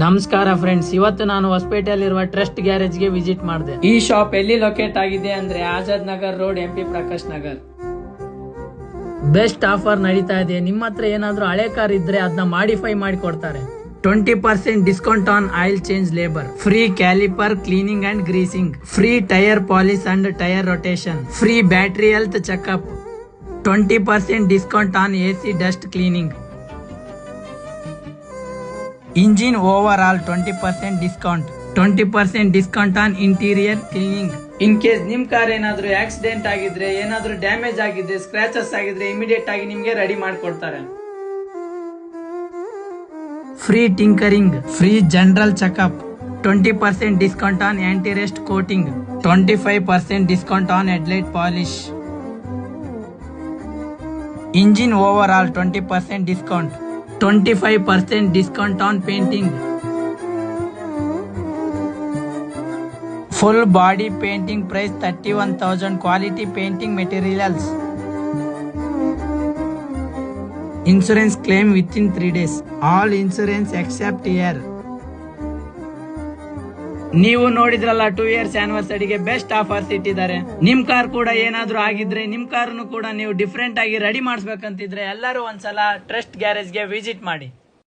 ನಮಸ್ಕಾರ ಫ್ರೆಂಡ್ಸ್, ಇವತ್ತು ನಾನು ಹೊಸಪೇಟೆಯಲ್ಲಿರುವ ಟ್ರಸ್ಟ್ ಗ್ಯಾರೇಜ್ಗೆ ವಿಸಿಟ್ ಮಾಡಿದೆ. ಈ ಶಾಪ್ ಎಲ್ಲಿ ಲೊಕೇಟ್ ಆಗಿದೆ ಅಂದ್ರೆ Azad Nagar road, MP Prakash Nagar. Best offer ನಡೀತಾ ಇದೆ. ನಿಮ್ಮ ಹತ್ರ ಏನಾದ್ರೂ ಹಳೆ ಕಾರ್ ಇದ್ರೆ ಅದನ್ನ ಮಾಡಿಫೈ ಮಾಡಿ ಕೊಡ್ತಾರೆ. 20% discount on oil change labour, free caliper cleaning and greasing, free tyre polish and tyre rotation, free battery health checkup, 20% discount on AC dust cleaning, engine overall 20% discount, 20% discount on interior cleaning. In case ನಿಮ್ car ಏನಾದ್ರೂ accident ಆಗಿದ್ರೆ, ಏನಾದ್ರೂ damage ಆಗಿದ್ರೆ, scratches ಆಗಿದ್ರೆ immediate ಆಗಿ ನಿಮ್ಗೆ ready ಮಾಡ್ಕೊಡ್ತಾರೆ. Free tinkering, free general checkup, 20% discount on anti rust coating, 25% discount on headlight polish, engine overall 20% discount, 25% discount on painting, full body painting price 31,000, quality painting materials, insurance claim within 3 days, all insurance except air. ನೀವು ನೋಡಿದ್ರಲ್ಲ, 2 years ಆನಿವರ್ಸರಿಗೆ best offers ಇಟ್ಟಿದ್ದಾರೆ. ನಿಮ್ car ಕೂಡ ಏನಾದ್ರೂ ಆಗಿದ್ರೆ, ನಿಮ್ ಕಾರನ್ನು ಕೂಡ ನೀವು ಡಿಫ್ರೆಂಟ್ ಆಗಿ ರೆಡಿ ಮಾಡಿಸ್ಬೇಕಂತಿದ್ರೆ ಎಲ್ಲರೂ ಒಂದ್ಸಲ ಟ್ರಸ್ಟ್ ಗ್ಯಾರೇಜ್ಗೆ ವಿಸಿಟ್ ಮಾಡಿ.